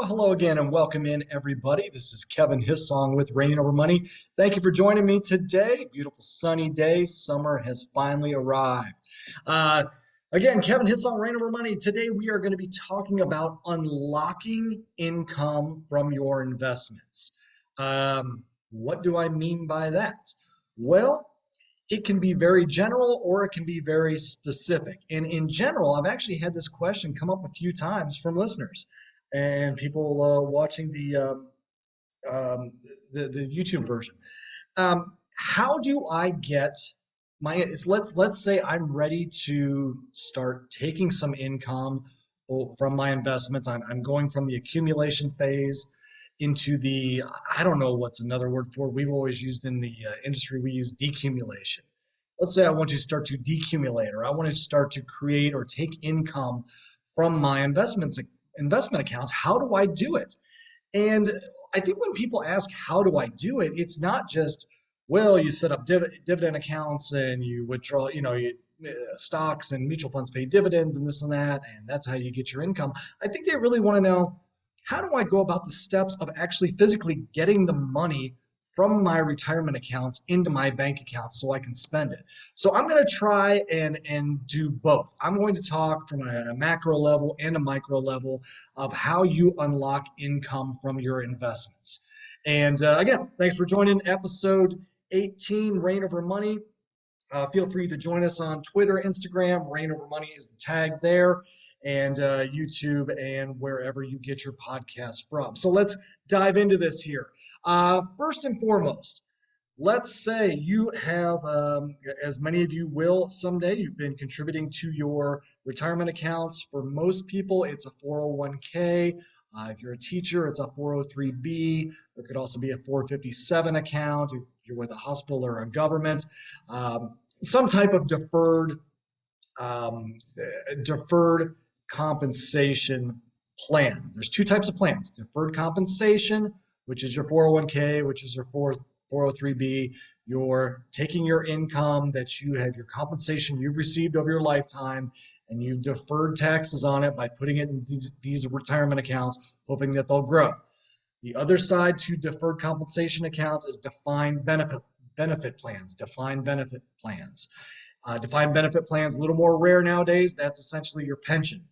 Well, hello again and welcome in, everybody. This is Kevin Hissong with Rain Over Money. Thank you for joining me today. Beautiful sunny day. Summer has finally arrived. Uh, Again, Kevin Hissong, Rain Over Money. Today we are going to be talking about unlocking income from your investments. What do I mean by that? Well, it can be very general or it can be very specific. And in general, I've actually had this question come up a few times from listeners and people watching um, the YouTube version. How do I get let's say I'm ready to start taking some income from my investments. I'm going from the accumulation phase into the, I don't know what's another word for it. We've always used in the industry, we use decumulation. Let's say I want to start to decumulate, or I want to start to create or take income from my investment accounts. How do I do it? And I think when people ask, how do I do it? It's not just, well, you set up dividend accounts and you withdraw, stocks and mutual funds pay dividends and this and that, and that's how you get your income. I think they really want to know, how do I go about the steps of actually physically getting the money from my retirement accounts into my bank accounts so I can spend it? So I'm going to try and do both. I'm going to talk from a macro level and a micro level of how you unlock income from your investments. And again, thanks for joining episode 18, Rain Over Money. Feel free to join us on Twitter, Instagram. Rain Over Money is the tag there, and YouTube, and wherever you get your podcast from. So let's dive into this here. First and foremost, let's say you have, as many of you will someday, you've been contributing to your retirement accounts. For most people, it's a 401k. If you're a teacher, it's a 403b. There could also be a 457 account if you're with a hospital or a government. Some type of deferred compensation plan. There's two types of plans: deferred compensation, which is your 401k, which is your 403b. You're taking your income that you have, your compensation you've received over your lifetime, and you've deferred taxes on it by putting it in these retirement accounts, hoping that they'll grow. The other side to deferred compensation accounts is defined benefit plans. Defined benefit plans, a little more rare nowadays. That's essentially your pension.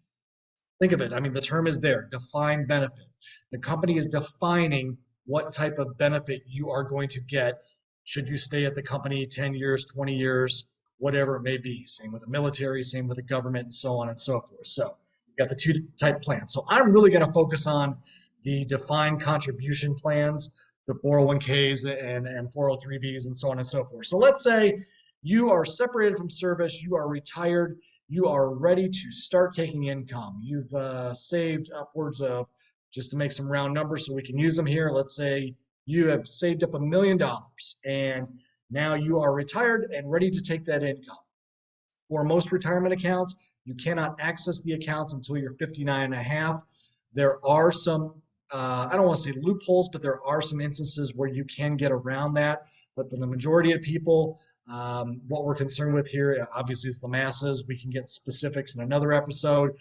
Think of it. I mean, the term is there, defined benefit. The company is defining what type of benefit you are going to get should you stay at the company 10 years, 20 years, whatever it may be. Same with the military, same with the government, and so on and so forth. So you've got the two type plans. So I'm really going to focus on the defined contribution plans, the 401ks and 403bs and so on and so forth. So let's say you are separated from service, you are retired, you are ready to start taking income. You've saved upwards of, just to make some round numbers so we can use them here, let's say you have saved up $1 million and now you are retired and ready to take that income. For most retirement accounts, you cannot access the accounts until you're 59 and a half. There are some, I don't want to say loopholes, but there are some instances where you can get around that. But for the majority of people, what we're concerned with here, obviously, is the masses. We can get specifics in another episode.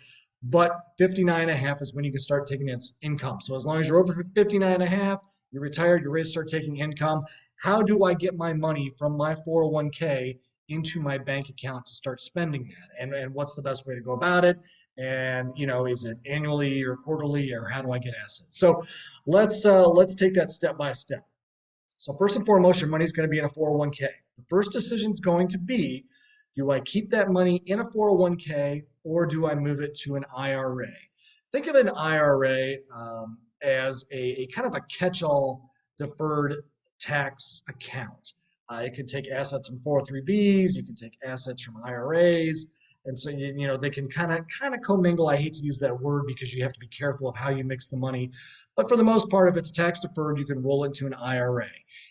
But 59 and a half is when you can start taking income. So as long as you're over 59 and a half, you're retired, you're ready to start taking income. How do I get my money from my 401k into my bank account to start spending that? And what's the best way to go about it? And, is it annually or quarterly, or how do I get assets? So let's take that step by step. So first and foremost, your money is going to be in a 401k. The first decision is going to be, do I keep that money in a 401k or do I move it to an IRA? Think of an IRA as a kind of a catch-all deferred tax account. It can take assets from 403bs, you can take assets from IRAs, and so they can kind of commingle. I hate to use that word because you have to be careful of how you mix the money, but for the most part, if it's tax deferred, you can roll it into an IRA.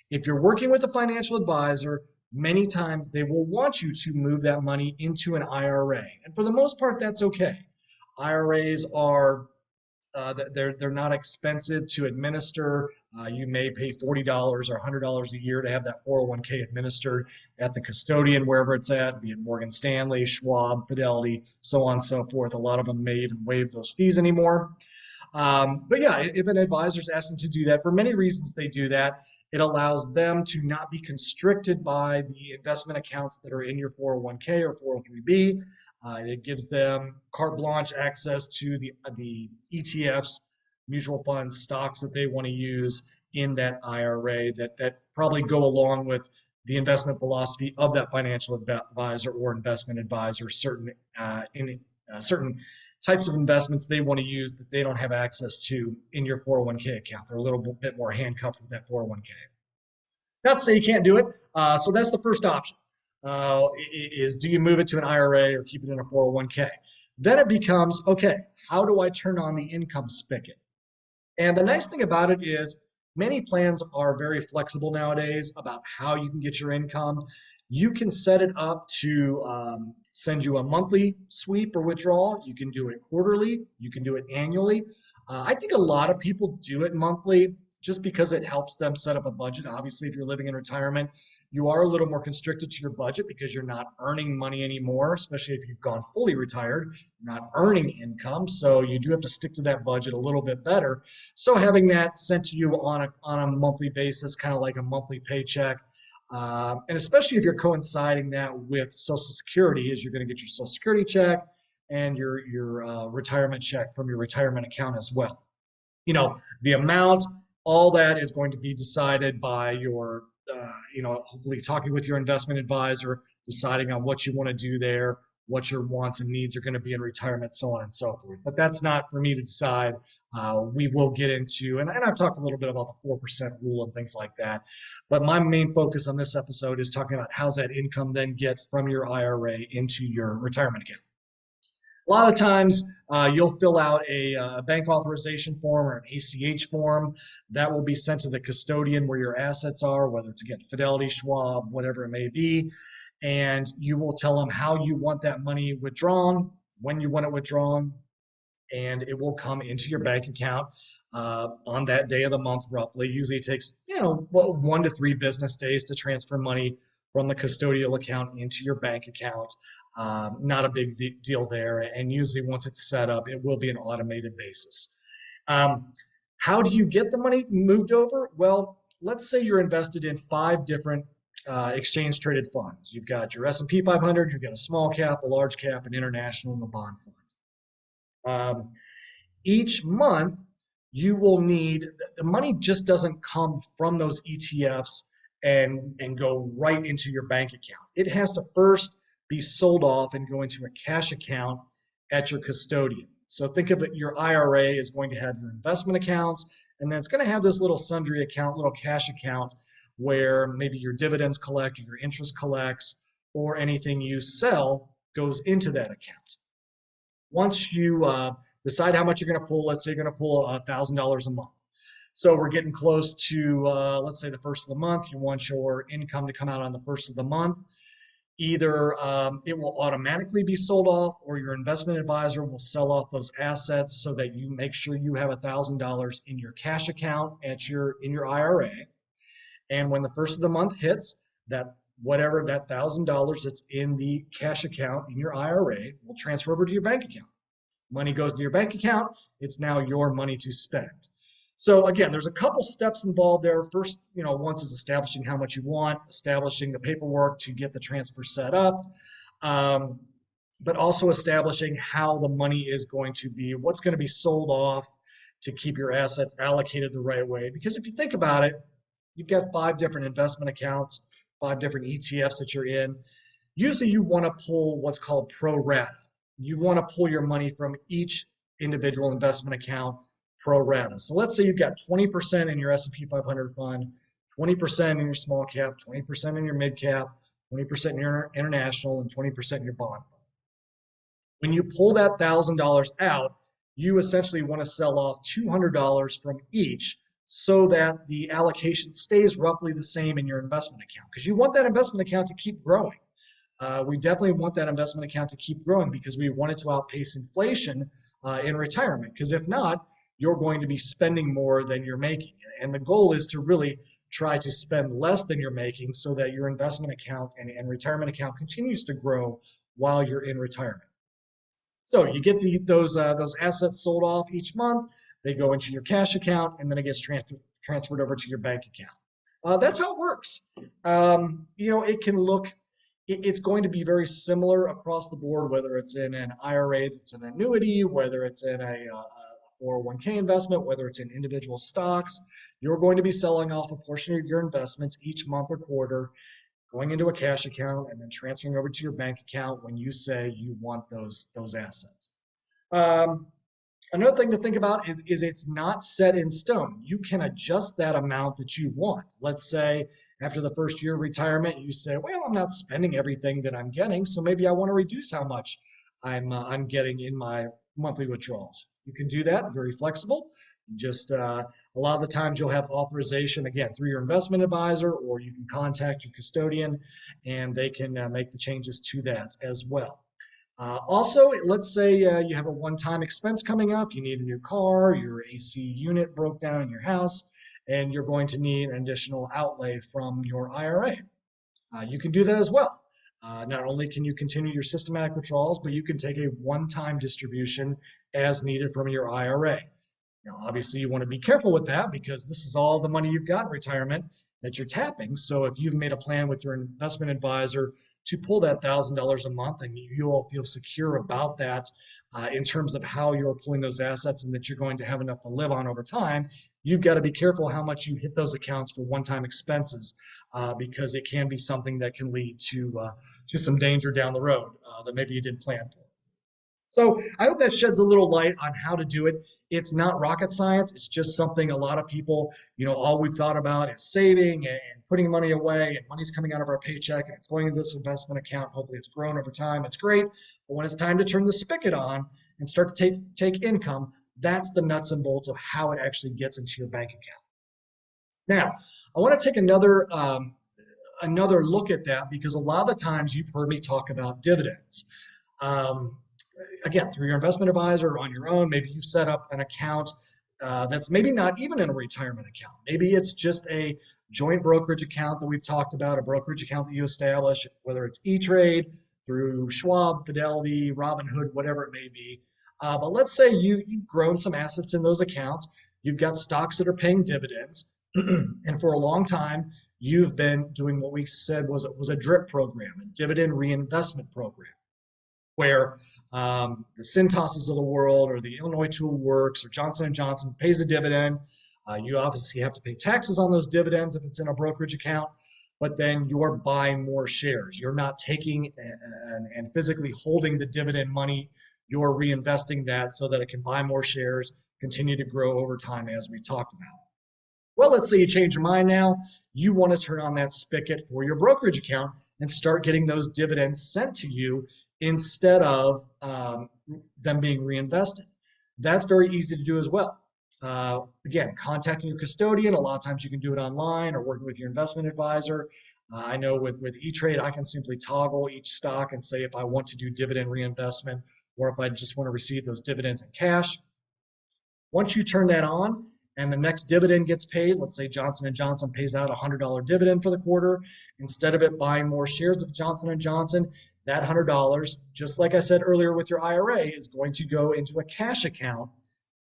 If you're working with a financial advisor, many times they will want you to move that money into an IRA, and for the most part, that's okay. IRAs are they're not expensive to administer. You may pay $40 or $100 a year to have that 401k administered at the custodian, wherever it's at, be it Morgan Stanley, Schwab, Fidelity, so on and so forth. A lot of them may even waive those fees anymore. But yeah, if an advisor is asking to do that, for many reasons they do that. It allows them to not be constricted by the investment accounts that are in your 401k or 403b. It gives them carte blanche access to the ETFs, mutual funds, stocks that they want to use in that IRA that probably go along with the investment philosophy of that financial advisor or investment advisor. Certain types of investments they want to use that they don't have access to in your 401k account. They're a little bit more handcuffed with that 401k. Not to say you can't do it. So that's the first option. Is do you move it to an IRA or keep it in a 401k? Then it becomes, okay, how do I turn on the income spigot? And the nice thing about it is many plans are very flexible nowadays about how you can get your income. You can set it up to send you a monthly sweep or withdrawal. You can do it quarterly. You can do it annually. I think a lot of people do it monthly just because it helps them set up a budget. Obviously, if you're living in retirement, you are a little more constricted to your budget because you're not earning money anymore, especially if you've gone fully retired. You're not earning income, so you do have to stick to that budget a little bit better. So having that sent to you on a monthly basis, kind of like a monthly paycheck, and especially if you're coinciding that with Social Security, is you're going to get your Social Security check and your retirement check from your retirement account as well. The amount, all that is going to be decided by your, hopefully talking with your investment advisor, deciding on what you want to do there, what your wants and needs are going to be in retirement, so on and so forth. But that's not for me to decide. We will get into, and I've talked a little bit about the 4% rule and things like that. But my main focus on this episode is talking about how's that income then get from your IRA into your retirement account. A lot of times you'll fill out a bank authorization form or an ACH form that will be sent to the custodian where your assets are, whether it's again Fidelity, Schwab, whatever it may be, and you will tell them how you want that money withdrawn, when you want it withdrawn, and it will come into your bank account on that day of the month roughly. Usually it takes 1 to 3 business days to transfer money from the custodial account into your bank account. Not a big deal there. And usually once it's set up, it will be an automated basis. How do you get the money moved over? Well, let's say you're invested in 5 different exchange traded funds. You've got your S&P 500, you've got a small cap, a large cap, an international, and a bond fund. Each month, you will need, the money just doesn't come from those ETFs and go right into your bank account. It has to first be sold off and go into a cash account at your custodian. So think of it, your IRA is going to have your investment accounts, and then it's going to have this little sundry account, little cash account, where maybe your dividends collect or your interest collects, or anything you sell goes into that account. Once you decide how much you're going to pull, let's say you're going to pull $1,000 a month. So we're getting close to, let's say the first of the month, you want your income to come out on the first of the month. Either it will automatically be sold off, or your investment advisor will sell off those assets so that you make sure you have $1,000 in your cash account in your IRA. And when the first of the month hits, that whatever that $1,000 that's in the cash account in your IRA will transfer over to your bank account. Money goes to your bank account. It's now your money to spend. So again, there's a couple steps involved there. First, once is establishing how much you want, establishing the paperwork to get the transfer set up, but also establishing how the money is going to be, what's going to be sold off to keep your assets allocated the right way. Because if you think about it, you've got 5 different investment accounts, 5 different ETFs that you're in. Usually you want to pull what's called pro rata. You want to pull your money from each individual investment account pro rata. So let's say you've got 20% in your S&P 500 fund, 20% in your small cap, 20% in your mid cap, 20% in your international, and 20% in your bond fund. When you pull that $1,000 out, you essentially want to sell off $200 from each so that the allocation stays roughly the same in your investment account, because you want that investment account to keep growing. We definitely want that investment account to keep growing because we want it to outpace inflation in retirement, because if not, you're going to be spending more than you're making. And the goal is to really try to spend less than you're making so that your investment account and retirement account continues to grow while you're in retirement. So you get those assets sold off each month. they go into your cash account, and then it gets transferred over to your bank account. That's how it works. It can look, it's going to be very similar across the board, whether it's in an IRA that's an annuity, whether it's in a 401k investment, whether it's in individual stocks. You're going to be selling off a portion of your investments each month or quarter, going into a cash account, and then transferring over to your bank account when you say you want those assets. Another thing to think about is it's not set in stone. You can adjust that amount that you want. Let's say after the first year of retirement, you say, well, I'm not spending everything that I'm getting, so maybe I want to reduce how much I'm getting in my monthly withdrawals. You can do that, very flexible. Just a lot of the times you'll have authorization, again, through your investment advisor, or you can contact your custodian and they can make the changes to that as well. Also, let's say you have a one-time expense coming up, you need a new car, your AC unit broke down in your house, and you're going to need an additional outlay from your IRA. You can do that as well. Not only can you continue your systematic withdrawals, but you can take a one-time distribution as needed from your IRA. Now, obviously, you want to be careful with that because this is all the money you've got in retirement that you're tapping. So if you've made a plan with your investment advisor to pull that $1,000 a month, and you'll feel secure about that in terms of how you're pulling those assets and that you're going to have enough to live on over time, you've got to be careful how much you hit those accounts for one-time expenses because it can be something that can lead to some danger down the road that maybe you didn't plan for. So I hope that sheds a little light on how to do it. It's not rocket science. It's just something a lot of people, all we've thought about is saving and putting money away, and money's coming out of our paycheck and it's going into this investment account. Hopefully it's grown over time. It's great. But when it's time to turn the spigot on and start to take income, that's the nuts and bolts of how it actually gets into your bank account. Now, I want to take another look at that because a lot of the times you've heard me talk about dividends. Again, through your investment advisor or on your own, maybe you've set up an account that's maybe not even in a retirement account. Maybe it's just a joint brokerage account that we've talked about, a brokerage account that you establish, whether it's E-Trade, through Schwab, Fidelity, Robinhood, whatever it may be. But let's say you've grown some assets in those accounts. You've got stocks that are paying dividends. And for a long time, you've been doing what we said was a DRIP program, a dividend reinvestment program, where the Cintas's of the world or the Illinois Tool Works or Johnson & Johnson pays a dividend. You obviously have to pay taxes on those dividends if it's in a brokerage account, but then you're buying more shares. You're not taking and physically holding the dividend money. You're reinvesting that so that it can buy more shares, continue to grow over time as we talked about. Well, let's say you change your mind now. You want to turn on that spigot for your brokerage account and start getting those dividends sent to you instead of them being reinvested. That's very easy to do as well. Again, contacting your custodian. A lot of times you can do it online or working with your investment advisor. I know with E-Trade, I can simply toggle each stock and say if I want to do dividend reinvestment or if I just want to receive those dividends in cash. Once you turn that on, and the next dividend gets paid, let's say Johnson & Johnson pays out a $100 dividend for the quarter, instead of it buying more shares of Johnson & Johnson, that $100, just like I said earlier with your IRA, is going to go into a cash account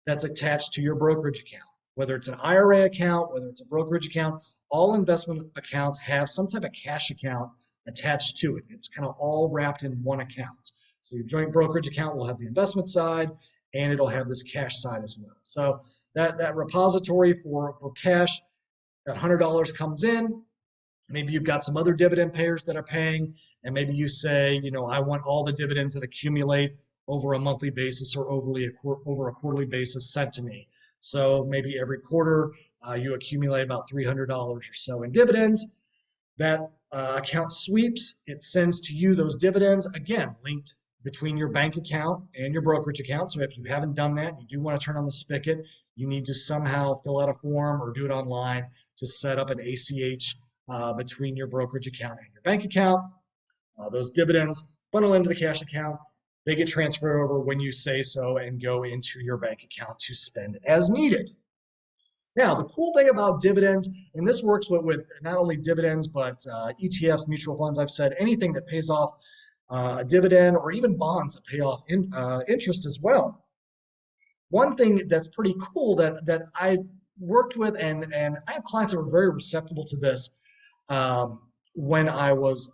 that's attached to your brokerage account. Whether it's an IRA account, whether it's a brokerage account, all investment accounts have some type of cash account attached to it. It's kind of all wrapped in one account. So your joint brokerage account will have the investment side, and it'll have this cash side as well. So that repository for cash, that $100 comes in. Maybe you've got some other dividend payers that are paying, and maybe you say, I want all the dividends that accumulate over a monthly basis or over a quarterly basis sent to me. So maybe every quarter you accumulate about $300 or so in dividends. That account sweeps, it sends to you those dividends, again, linked between your bank account and your brokerage account. So if you haven't done that, you do want to turn on the spigot, you need to somehow fill out a form or do it online to set up an ACH between your brokerage account and your bank account. Those dividends funnel into the cash account. They get transferred over when you say so and go into your bank account to spend as needed. Now, the cool thing about dividends, and this works with not only dividends, but ETFs, mutual funds, I've said anything that pays off a dividend or even bonds that pay off interest as well. one thing that's pretty cool that I worked with, and I have clients that were very receptive to this um, when I was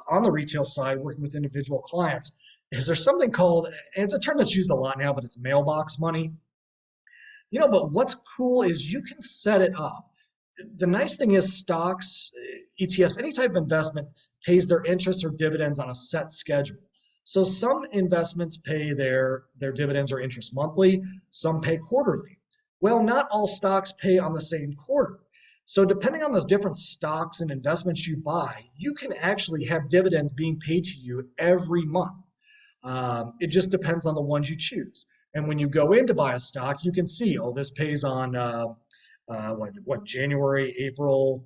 on the retail side working with individual clients, is there's something called, and it's a term that's used a lot now, but it's mailbox money. But what's cool is you can set it up. The nice thing is stocks, ETFs, any type of investment pays their interest or dividends on a set schedule. So some investments pay their dividends or interest monthly, some pay quarterly. Well, not all stocks pay on the same quarter. So depending on those different stocks and investments you buy, you can actually have dividends being paid to you every month. It just depends on the ones you choose. And when you go in to buy a stock, you can see, oh, this pays on January, April,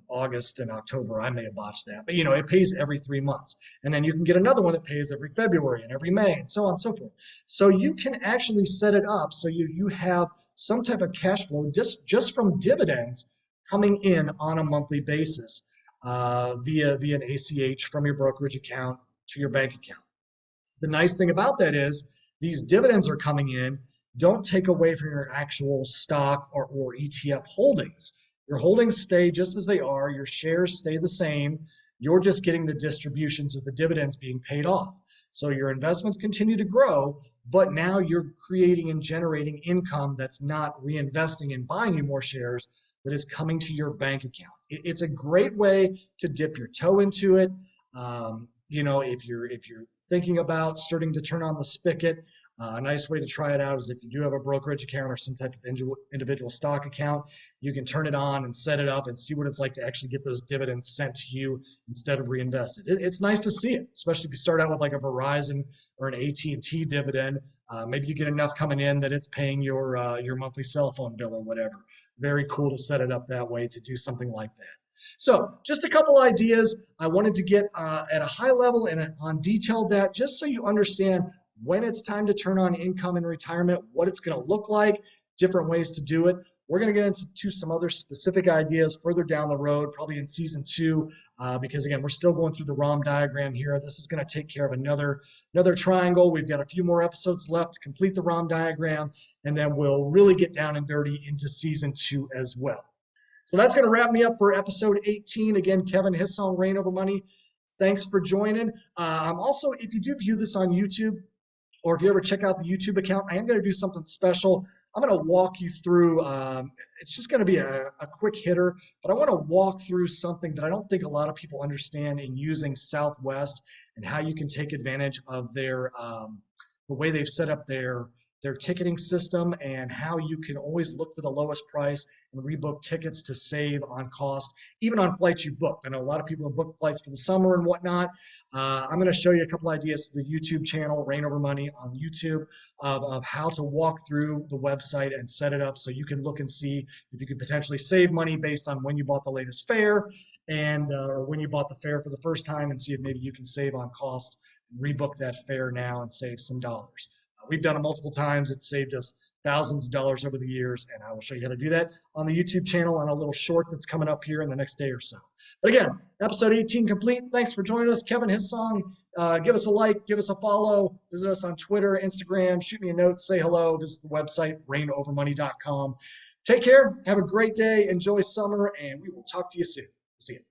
August, and October. I may have botched that, but it pays every 3 months. And then you can get another one that pays every February and every May, and so on and so forth. So you can actually set it up so you have some type of cash flow just from dividends coming in on a monthly basis via an ACH from your brokerage account to your bank account. The nice thing about that is these dividends are coming in, don't take away from your actual stock or ETF holdings. Your holdings stay just as they are, your shares stay the same. You're just getting the distributions of the dividends being paid off. So your investments continue to grow, but now you're creating and generating income that's not reinvesting and buying you more shares, but is coming to your bank account. It's a great way to dip your toe into it. If you're thinking about starting to turn on the spigot, a nice way to try it out is if you do have a brokerage account or some type of individual stock account, you can turn it on and set it up and see what it's like to actually get those dividends sent to you instead of reinvested. It's nice to see it, especially if you start out with like a Verizon or an AT&T dividend. Maybe you get enough coming in that it's paying your monthly cell phone bill or whatever. Very cool to set it up that way to do something like that. So just a couple ideas I wanted to get at a high level and on detailed that just so you understand when it's time to turn on income in retirement, what it's going to look like, different ways to do it. We're going to get into some other specific ideas further down the road, probably in season 2, because again, we're still going through the ROM diagram here. This is going to take care of another triangle. We've got a few more episodes left to complete the ROM diagram, and then we'll really get down and dirty into season 2 as well. So that's going to wrap me up for episode 18. Again, Kevin Hissong, Reign Over Money. Thanks for joining. Also, if you do view this on YouTube, or if you ever check out the YouTube account, I am going to do something special. I'm going to walk you through, it's just going to be a quick hitter, but I want to walk through something that I don't think a lot of people understand in using Southwest and how you can take advantage of their the way they've set up their ticketing system and how you can always look for the lowest price and rebook tickets to save on cost, even on flights you booked. I know a lot of people have booked flights for the summer and whatnot. I'm going to show you a couple ideas to the YouTube channel, Reign Over Money on YouTube, of how to walk through the website and set it up so you can look and see if you could potentially save money based on when you bought the latest fare and or when you bought the fare for the first time, and see if maybe you can save on cost, rebook that fare now and save some dollars. We've done it multiple times. It's saved us thousands of dollars over the years, and I will show you how to do that on the YouTube channel on a little short that's coming up here in the next day or so. But again, episode 18 complete. Thanks for joining us. Kevin Hissong. Give us a like, give us a follow, visit us on Twitter, Instagram, shoot me a note, say hello, visit the website, reignovermoney.com. Take care. Have a great day. Enjoy summer, and we will talk to you soon. See you.